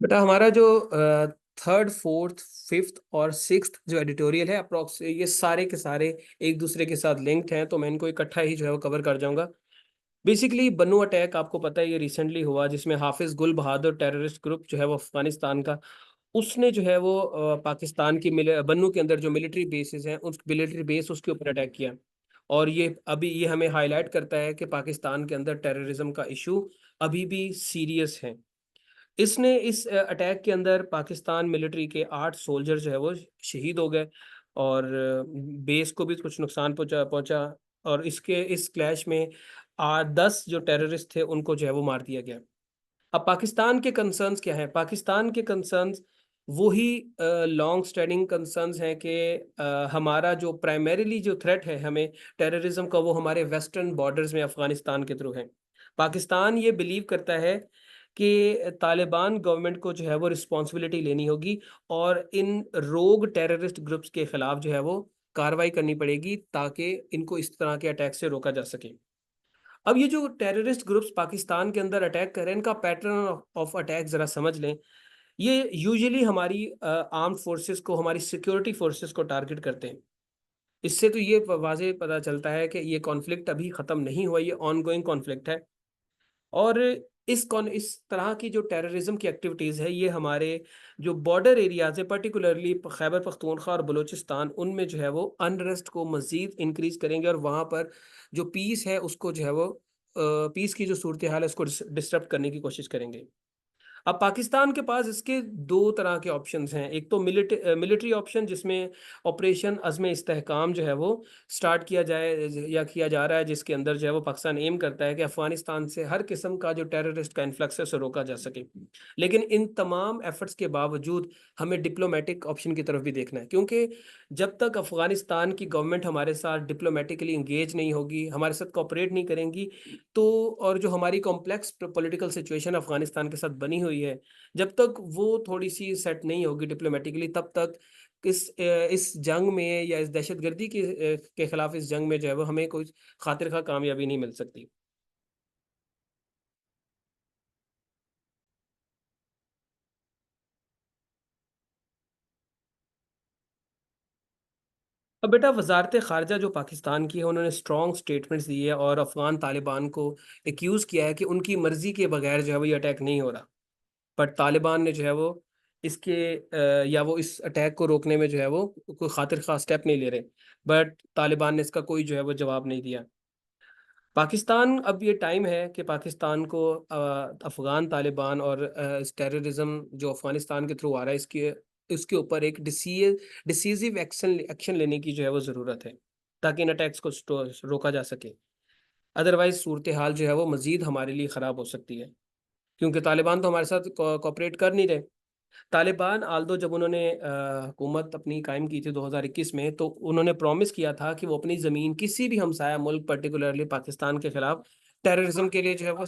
बेटा हमारा जो थर्ड, फोर्थ, फिफ्थ और सिक्स्थ जो एडिटोरियल है अप्रॉक्स ये सारे के सारे एक दूसरे के साथ लिंक्ड हैं, तो मैं इनको इकट्ठा ही जो है वो कवर कर जाऊंगा। बेसिकली बन्नू अटैक आपको पता है ये रिसेंटली हुआ, जिसमें हाफिज गुल बहादुर टेररिस्ट ग्रुप जो है वो अफगानिस्तान का, उसने जो है वो पाकिस्तान की बन्नू के अंदर जो मिलिट्री बेसिस हैं उस मिलिट्री बेस उसके ऊपर अटैक किया। और ये अभी ये हमें हाईलाइट करता है कि पाकिस्तान के अंदर टेररिज्म का इशू अभी भी सीरियस है। इसने इस अटैक के अंदर पाकिस्तान मिलिट्री के 8 सोल्जर जो है वो शहीद हो गए, और बेस को भी कुछ नुकसान पहुंचा। और इसके इस क्लैश में 10 जो टेररिस्ट थे उनको जो है वो मार दिया गया। अब पाकिस्तान के कंसर्न्स क्या हैं? पाकिस्तान के कंसर्न्स वही लॉन्ग स्टैंडिंग कंसर्न्स हैं कि हमारा जो प्राइमरीली जो थ्रेट है हमें टेररिज्म का, वो हमारे वेस्टर्न बॉर्डर्स में अफगानिस्तान के थ्रू है। पाकिस्तान ये बिलीव करता है कि तालिबान गवर्नमेंट को जो है वो रिस्पॉन्सिबिलिटी लेनी होगी और इन रोग टेररिस्ट ग्रुप्स के खिलाफ जो है वो कार्रवाई करनी पड़ेगी, ताकि इनको इस तरह के अटैक से रोका जा सके। अब ये जो टेररिस्ट ग्रुप्स पाकिस्तान के अंदर अटैक कर रहे हैं, इनका पैटर्न ऑफ अटैक जरा समझ लें। ये यूजुअली हमारी आर्म्ड फोर्सेस को, हमारी सिक्योरिटी फोर्सेस को टारगेट करते हैं। इससे तो ये वाज़ेह पता चलता है कि ये कॉन्फ्लिक्ट अभी ख़त्म नहीं हुआ, ये ऑनगोइंग कॉन्फ्लिक्ट है। और इस तरह की जो टेररिज्म की एक्टिविटीज़ है, ये हमारे जो बॉर्डर एरियाज है, पर्टिकुलरली खैबर पख्तूनख्वा और बलूचिस्तान, उनमें जो है वो अनरेस्ट को मज़ीद इंक्रीज़ करेंगे, और वहाँ पर जो पीस है उसको जो है वो पीस की जो सूरत हाल है उसको डिस्टर्ब करने की कोशिश करेंगे। अब पाकिस्तान के पास इसके दो तरह के ऑप्शंस हैं। एक तो मिलिट्री ऑप्शन, जिसमें ऑपरेशन अज़्म इस्तेहकाम जो है वो स्टार्ट किया जाए या किया जा रहा है, जिसके अंदर जो है वो पाकिस्तान एम करता है कि अफगानिस्तान से हर किस्म का जो टेररिस्ट का इन्फ्लक्स है उसे रोका जा सके। लेकिन इन तमाम एफर्ट्स के बावजूद हमें डिप्लोमेटिक ऑप्शन की तरफ भी देखना है, क्योंकि जब तक अफगानिस्तान की गवर्नमेंट हमारे साथ डिप्लोमेटिकली इंगेज नहीं होगी, हमारे साथ कोऑपरेट नहीं करेंगी, तो और जो हमारी कॉम्प्लेक्स पॉलिटिकल सिचुएशन अफगानिस्तान के साथ बनी हुई है, जब तक वो थोड़ी सी सेट नहीं होगी डिप्लोमेटिकली, तब तक इस जंग में या इस दहशतगर्दी के खिलाफ इस जंग में जो है वो हमें कोई खातिर खा कामयाबी नहीं मिल सकती। अब बेटा वजारत खारजा जो पाकिस्तान की है, उन्होंने स्ट्रॉन्ग स्टेटमेंट्स दिए है और अफगान तालिबान को एक्यूज़ किया है कि उनकी मर्जी के बगैर जो है वो ये अटैक नहीं हो रहा। बट तालिबान ने जो है वो इसके या वो इस अटैक को रोकने में जो है वो कोई खातिर खा स्टेप नहीं ले रहे। बट तालिबान ने इसका कोई जो है वो जवाब नहीं दिया। पाकिस्तान, अब ये टाइम है कि पाकिस्तान को अफगान तालिबान और इस टेररिज्म जो अफगानिस्तान के थ्रू आ रहा है, इसके इसके ऊपर एक डिसीजिव एक्शन एक्शन लेने की जो है वो ज़रूरत है, ताकि इन अटैक्स को रोका जा सके। अदरवाइज सूरत हाल जो है वो मज़ीद हमारे लिए ख़राब हो सकती है, क्योंकि तालिबान तो हमारे साथ कोऑपरेट कर नहीं रहे। तालिबान आल्दो जब उन्होंने हुकूमत अपनी कायम की थी 2021 में, तो उन्होंने प्रॉमिस किया था कि वो अपनी ज़मीन किसी भी हमसाया मुल्क, पर्टिकुलरली पाकिस्तान के खिलाफ टेररिज्म के लिए जो है वो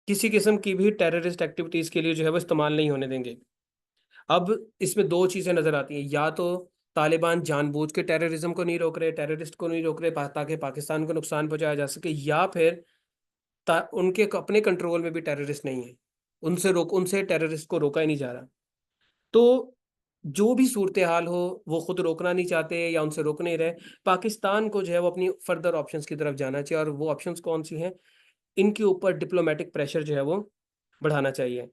किसी किस्म की भी टेररिस्ट एक्टिविटीज़ के लिए जो है वो इस्तेमाल नहीं होने देंगे। अब इसमें दो चीज़ें नज़र आती हैं, या तो तालिबान जानबूझ के टेररिज्म को नहीं रोक रहे, टेररिस्ट को नहीं रोक रहे ताकि पाकिस्तान को नुकसान पहुंचाया जा सके, या फिर उनके अपने कंट्रोल में भी टेररिस्ट नहीं है, उनसे टेररिस्ट को रोका ही नहीं जा रहा। तो जो भी सूरत हाल हो, वो खुद रोकना नहीं चाहते या उनसे रोक नहीं रहे, पाकिस्तान को जो है वो अपनी फर्दर ऑप्शंस की तरफ जाना चाहिए। और वो ऑप्शंस कौन सी हैं? इनके ऊपर डिप्लोमेटिक प्रेशर जो है वो बढ़ाना चाहिए।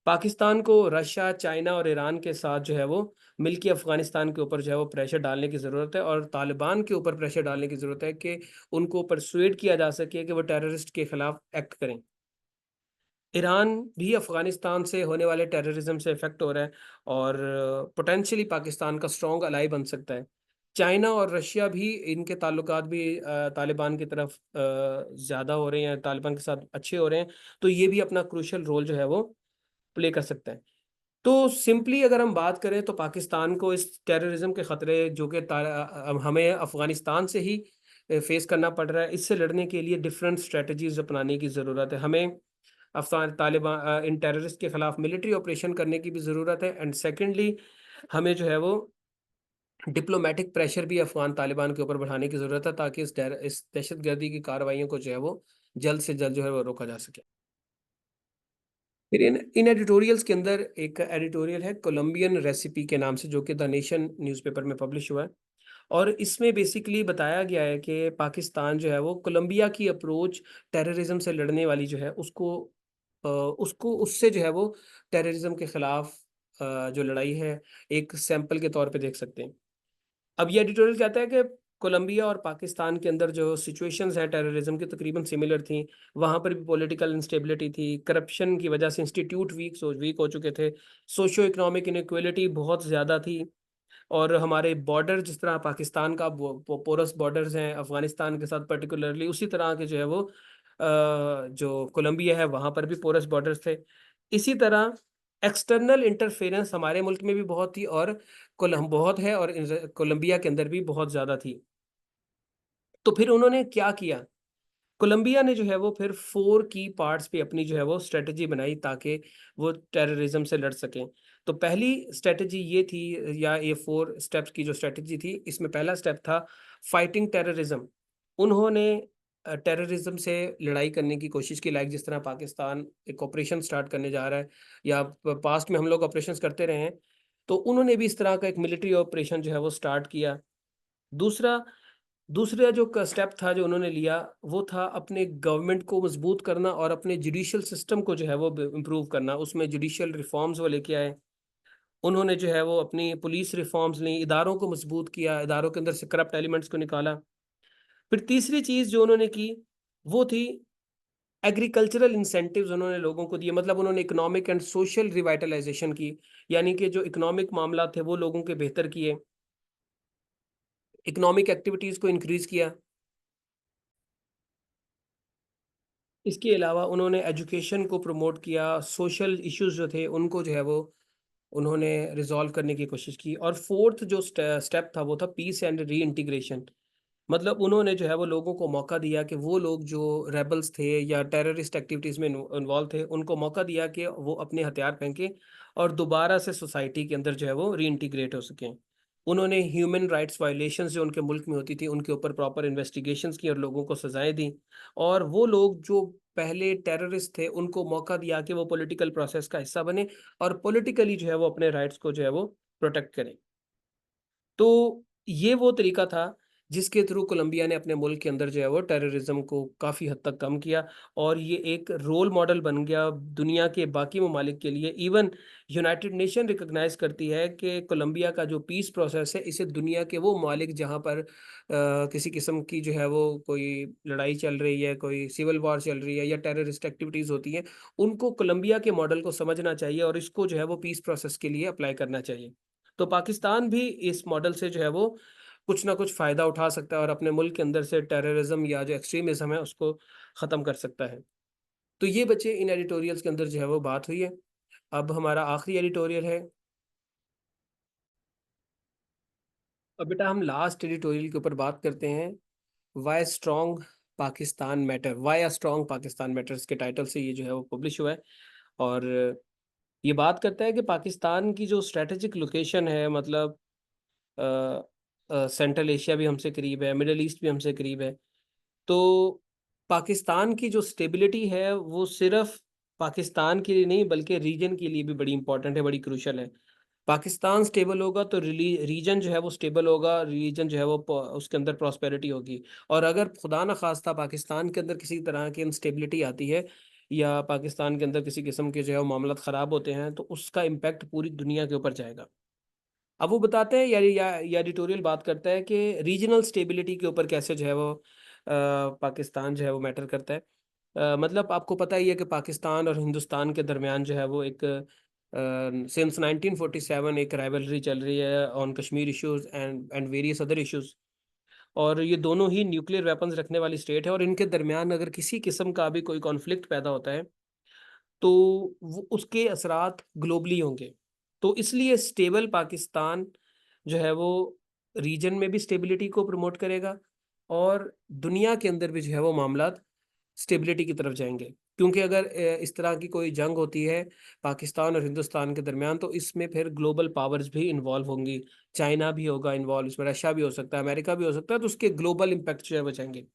पाकिस्तान को रशिया, चाइना और ईरान के साथ जो है वो मिलकर अफगानिस्तान के ऊपर जो है वो प्रेशर डालने की ज़रूरत है, और तालिबान के ऊपर प्रेशर डालने की ज़रूरत है कि उनको परसुएड किया जा सके कि वो टेररिस्ट के खिलाफ एक्ट करें। ईरान भी अफ़गानिस्तान से होने वाले टेररिज्म से इफ़ेक्ट हो रहा है, और पोटेंशियली पाकिस्तान का स्ट्रॉन्ग अलाई बन सकता है। चाइना और रशिया भी, इनके ताल्लुकात भी तालिबान की तरफ ज़्यादा हो रहे हैं, तालिबान के साथ अच्छे हो रहे हैं। तो ये भी अपना क्रूशल रोल जो है वो प्ले कर सकता है। तो सिंपली अगर हम बात करें, तो पाकिस्तान को इस टेररिज्म के ख़तरे जो कि हमें अफ़गानिस्तान से ही फेस करना पड़ रहा है, इससे लड़ने के लिए डिफरेंट स्ट्रेटजीज अपनाने की ज़रूरत है। हमें अफगान तालिबान इन टेररिस्ट के खिलाफ मिलिट्री ऑपरेशन करने की भी ज़रूरत है, एंड सेकेंडली हमें जो है वो डिप्लोमेटिक प्रेशर भी अफ़गान तालिबान के ऊपर बढ़ाने की ज़रूरत है, ताकि इस दहशतगर्दी की कार्रवाइयों को जो है वो जल्द से जल्द जो है वो रोका जा सके। फिर इन एडिटोरियल्स के अंदर एक एडिटोरियल है कोलंबियन रेसिपी के नाम से, जो कि द नेशन न्यूज़पेपर में पब्लिश हुआ है। और इसमें बेसिकली बताया गया है कि पाकिस्तान जो है वो कोलंबिया की अप्रोच टेररिज्म से लड़ने वाली जो है उसको उससे जो है वो टेररिज्म के खिलाफ जो लड़ाई है, एक सैंपल के तौर पे देख सकते हैं। अब ये एडिटोरियल कहता है कि कोलंबिया और पाकिस्तान के अंदर जो सिचुएशंस हैं टेररिज्म की, तकरीबन सिमिलर थी। वहाँ पर भी पॉलिटिकल इंस्टेबिलिटी थी, करप्शन की वजह से इंस्टीट्यूट वीक हो चुके थे, सोशियो इकोनॉमिक इनइक्वालिटी बहुत ज़्यादा थी। और हमारे बॉर्डर, जिस तरह पाकिस्तान का पोरस बॉर्डर्स हैं अफगानिस्तान के साथ पर्टिकुलरली, उसी तरह के जो है वो जो कोलंबिया है वहाँ पर भी पोरस बॉर्डर्स थे। इसी तरह एक्सटर्नल इंटरफेरेंस हमारे मुल्क में भी बहुत थी, और बहुत है, और कोलंबिया के अंदर भी बहुत ज़्यादा थी। तो फिर उन्होंने क्या किया, कोलंबिया ने जो है वो फिर 4 की पार्ट्स पे अपनी जो है वो स्ट्रेटजी बनाई, ताकि वो टेररिज्म से लड़ सकें। तो पहली स्ट्रेटजी ये थी, या ये 4 स्टेप्स की जो स्ट्रेटजी थी, इसमें पहला स्टेप था फाइटिंग टेररिज्म। उन्होंने टेररिज्म से लड़ाई करने की कोशिश की, लाइक जिस तरह पाकिस्तान एक ऑपरेशन स्टार्ट करने जा रहा है, या पास्ट में हम लोग ऑपरेशंस करते रहे हैं, तो उन्होंने भी इस तरह का एक मिलिट्री ऑपरेशन जो है वो स्टार्ट किया। दूसरा दूसरा जो स्टेप था जो उन्होंने लिया, वो था अपने गवर्नमेंट को मजबूत करना, और अपने जुडिशियल सिस्टम को जो है वो इम्प्रूव करना। उसमें जुडिशियल रिफॉर्म्स वो लेके आए। उन्होंने जो है वो अपनी पुलिस रिफॉर्म्स ली, इदारों को मजबूत किया, इदारों के अंदर से करप्ट एलिमेंट्स को निकाला। फिर तीसरी चीज़ जो उन्होंने की, वो थी एग्रीकल्चरल इंसेंटिव्स उन्होंने लोगों को दिए। मतलब उन्होंने इकोनॉमिक एंड सोशल रिवाइटलाइजेशन की, यानी कि जो इकोनॉमिक मामला थे वो लोगों के बेहतर किए, इकोनॉमिक एक्टिविटीज़ को इंक्रीज किया। इसके अलावा उन्होंने एजुकेशन को प्रमोट किया, सोशल इश्यूज जो थे उनको जो है वो उन्होंने रिजॉल्व करने की कोशिश की। और फोर्थ जो स्टेप था वो था पीस एंड री इंटीग्रेशन। मतलब उन्होंने जो है वो लोगों को मौका दिया कि वो लोग जो रेबल्स थे या टेररिस्ट एक्टिविटीज़ में इन्वॉल्व थे, उनको मौका दिया कि वो अपने हथियार फेंकें और दोबारा से सोसाइटी के अंदर जो है वो री इंटीग्रेट हो सकें। उन्होंने ह्यूमन राइट्स वायलेशंस जो उनके मुल्क में होती थी, उनके ऊपर प्रॉपर इन्वेस्टिगेशंस की और लोगों को सजाएं दी। और वो लोग जो पहले टेररिस्ट थे, उनको मौका दिया कि वो पॉलिटिकल प्रोसेस का हिस्सा बने, और पॉलिटिकली जो है वो अपने राइट्स को जो है वो प्रोटेक्ट करें। तो ये वो तरीका था जिसके थ्रू कोलंबिया ने अपने मुल्क के अंदर जो है वो टेररिज्म को काफ़ी हद तक कम किया, और ये एक रोल मॉडल बन गया दुनिया के बाकी ममालिक के लिए। इवन यूनाइटेड नेशन रिकॉग्नाइज करती है कि कोलंबिया का जो पीस प्रोसेस है, इसे दुनिया के वो ममालिक जहाँ पर किसी किस्म की जो है वो कोई लड़ाई चल रही है, कोई सिविल वॉर चल रही है, या टेररिस्ट एक्टिविटीज़ होती हैं, उनको कोलंबिया के मॉडल को समझना चाहिए, और इसको जो है वो पीस प्रोसेस के लिए अप्लाई करना चाहिए। तो पाकिस्तान भी इस मॉडल से जो है वो कुछ ना कुछ फ़ायदा उठा सकता है, और अपने मुल्क के अंदर से टेररिज्म या जो एक्सट्रीमिज़्म है उसको ख़त्म कर सकता है। तो ये बच्चे इन एडिटोरियल्स के अंदर जो है वो बात हुई है। अब हमारा आखिरी एडिटोरियल है। अब बेटा हम लास्ट एडिटोरियल के ऊपर बात करते हैं, why strong Pakistan matter, why a strong Pakistan matters के टाइटल से ये जो है वो पब्लिश हुआ है। और ये बात करता है कि पाकिस्तान की जो स्ट्रेटेजिक लोकेशन है, मतलब सेंट्रल एशिया भी हमसे करीब है, मिडल ईस्ट भी हमसे करीब है। तो पाकिस्तान की जो स्टेबिलिटी है वो सिर्फ पाकिस्तान के लिए नहीं, बल्कि रीजन के लिए भी बड़ी इंपॉर्टेंट है, बड़ी क्रूशल है। पाकिस्तान स्टेबल होगा तो रीजन जो है वो स्टेबल होगा, रीजन जो है वो उसके अंदर प्रॉस्पेरिटी होगी। और अगर खुदा न खास्ता पाकिस्तान के अंदर किसी तरह की इंस्टेबिलिटी आती है, या पाकिस्तान के अंदर किसी किस्म के जो है वो मामला ख़राब होते हैं, तो उसका इम्पैक्ट पूरी दुनिया के ऊपर जाएगा। अब वो बताते हैं, या एडिटोरियल बात करता है कि रीजनल स्टेबिलिटी के ऊपर कैसे जो है वो पाकिस्तान जो है वो मैटर करता है। मतलब आपको पता ही है कि पाकिस्तान और हिंदुस्तान के दरमियान जो है वो एक सिंस 1947 एक राइवलरी चल रही है on Kashmir issues and various other issues. और ये दोनों ही न्यूक्लियर वेपन्स रखने वाली स्टेट है, और इनके दरमियान अगर किसी किस्म का भी कोई कॉन्फ्लिक्ट पैदा होता है, तो वो उसके असरात ग्लोबली होंगे। तो इसलिए स्टेबल पाकिस्तान जो है वो रीजन में भी स्टेबिलिटी को प्रमोट करेगा, और दुनिया के अंदर भी जो है वो मामलात स्टेबिलिटी की तरफ जाएंगे। क्योंकि अगर इस तरह की कोई जंग होती है पाकिस्तान और हिंदुस्तान के दरमियान, तो इसमें फिर ग्लोबल पावर्स भी इन्वॉल्व होंगी। चाइना भी होगा इन्वॉल्व, इसमें रशिया भी हो सकता है, अमेरिका भी हो सकता है, तो उसके ग्लोबल इम्पैक्ट जो है बचाएंगे।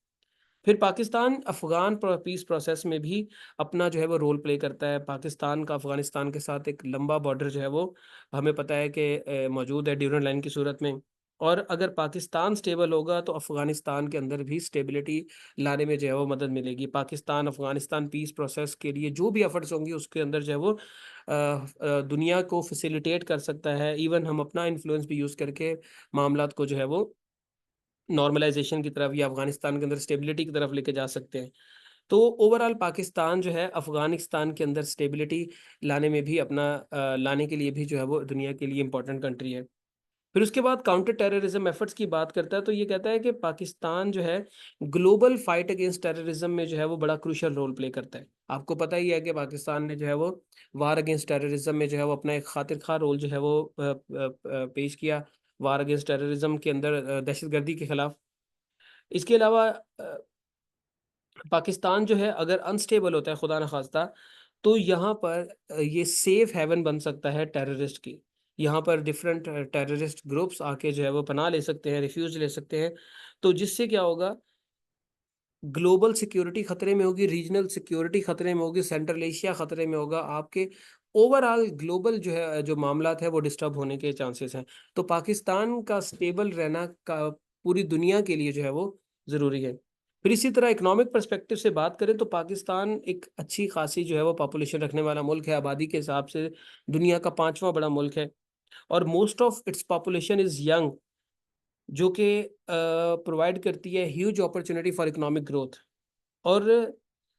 फिर पाकिस्तान अफ़गान पीस प्रोसेस में भी अपना जो है वो रोल प्ले करता है। पाकिस्तान का अफ़गानिस्तान के साथ एक लंबा बॉर्डर जो है वो हमें पता है कि मौजूद है ड्यूरेंट लाइन की सूरत में। और अगर पाकिस्तान स्टेबल होगा तो अफ़गानिस्तान के अंदर भी स्टेबिलिटी लाने में जो है वो मदद मिलेगी। पाकिस्तान अफ़गानिस्तान पीस प्रोसेस के लिए जो भी एफर्ट्स होंगी उसके अंदर जो है वो दुनिया को फैसिलिटेट कर सकता है। इवन हम अपना इन्फ्लुएंस भी यूज़ करके मामलात को जो है वो नॉर्मलाइजेशन की तरफ या अफगानिस्तान के अंदर स्टेबिलिटी की तरफ लेके जा सकते हैं। तो ओवरऑल पाकिस्तान जो है अफगानिस्तान के अंदर स्टेबिलिटी लाने में भी अपना लाने के लिए भी जो है वो दुनिया के लिए इंपॉर्टेंट कंट्री है। फिर उसके बाद काउंटर टेररिज्म एफर्ट्स की बात करता है, तो ये कहता है कि पाकिस्तान जो है ग्लोबल फाइट अगेंस्ट टेररिज्म में जो है वो बड़ा क्रूशियल रोल प्ले करता है। आपको पता ही है कि पाकिस्तान ने जो है वो वार अगेंस्ट टेररिज्म में जो है वो अपना एक खातिर खा रोल जो है वो पेश किया, वार अगेंस्ट टेररिज्म के अंदर दहशतगर्दी के खिलाफ। इसके अलावा पाकिस्तान जो है अगर अनस्टेबल होता है खुदा न खास्ता, तो यहाँ पर ये सेफ हेवन बन सकता है टेररिस्ट की। यहाँ पर डिफरेंट टेररिस्ट ग्रुप्स आके जो है वो पनाह ले सकते हैं, रिफ्यूज ले सकते हैं। तो जिससे क्या होगा, ग्लोबल सिक्योरिटी खतरे में होगी, रीजनल सिक्योरिटी खतरे में होगी, सेंट्रल एशिया खतरे में होगा, आपके ओवरऑल ग्लोबल जो है जो मामलात है वो डिस्टर्ब होने के चांसेस हैं। तो पाकिस्तान का स्टेबल रहना का पूरी दुनिया के लिए जो है वो ज़रूरी है। फिर इसी तरह इकोनॉमिक पर्सपेक्टिव से बात करें तो पाकिस्तान एक अच्छी खासी जो है वो पॉपुलेशन रखने वाला मुल्क है, आबादी के हिसाब से दुनिया का 5वां बड़ा मुल्क है। और most of its population is young, जो कि प्रोवाइड करती है huge opportunity for economic growth. और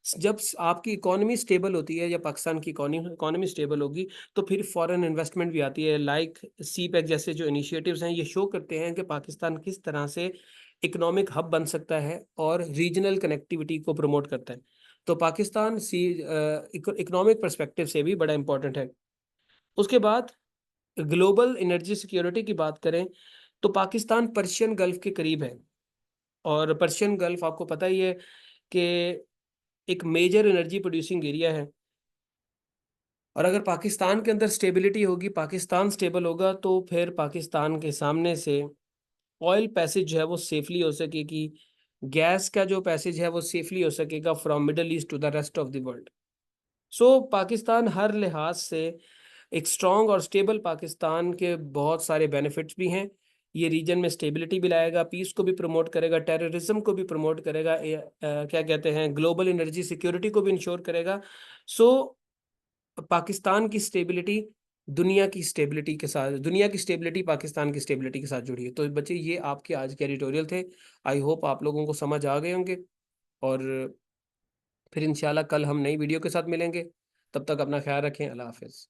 जब आपकी इकोनॉमी स्टेबल होती है या पाकिस्तान की इकोनॉमी स्टेबल होगी, तो फिर फॉरेन इन्वेस्टमेंट भी आती है। लाइक सी पैक जैसे जो इनिशिएटिव्स हैं ये शो करते हैं कि पाकिस्तान किस तरह से इकोनॉमिक हब बन सकता है और रीजनल कनेक्टिविटी को प्रमोट करता है। तो पाकिस्तान इकोनॉमिक पर्सपेक्टिव से भी बड़ा इंपॉर्टेंट है। उसके बाद ग्लोबल एनर्जी सिक्योरिटी की बात करें तो पाकिस्तान पर्शियन गल्फ के करीब है। और पर्शियन गल्फ आपको पता ही है कि एक मेजर एनर्जी प्रोड्यूसिंग एरिया है। और अगर पाकिस्तान के अंदर स्टेबिलिटी होगी, पाकिस्तान स्टेबल होगा, तो फिर पाकिस्तान के सामने से ऑयल पैसेज जो है वो सेफली हो सकेगी, गैस का जो पैसेज है वो सेफली हो सकेगा from Middle East to the rest of the world. So Pakistan हर लिहाज से एक स्ट्रॉन्ग और स्टेबल पाकिस्तान के बहुत सारे बेनिफिट्स भी हैं। ये रीजन में स्टेबिलिटी भी लाएगा, पीस को भी प्रमोट करेगा, टेररिज्म को भी प्रमोट करेगा, क्या कहते हैं, ग्लोबल एनर्जी सिक्योरिटी को भी इंश्योर करेगा। सो पाकिस्तान की स्टेबिलिटी दुनिया की स्टेबिलिटी के साथ, दुनिया की स्टेबिलिटी पाकिस्तान की स्टेबिलिटी के साथ जुड़ी है। तो बच्चे ये आपके आज के एडिटोरियल थे। आई होप आप लोगों को समझ आ गए होंगे। और फिर इंशाल्लाह कल हम नई वीडियो के साथ मिलेंगे। तब तक अपना ख्याल रखें। अल्लाह हाफिज़।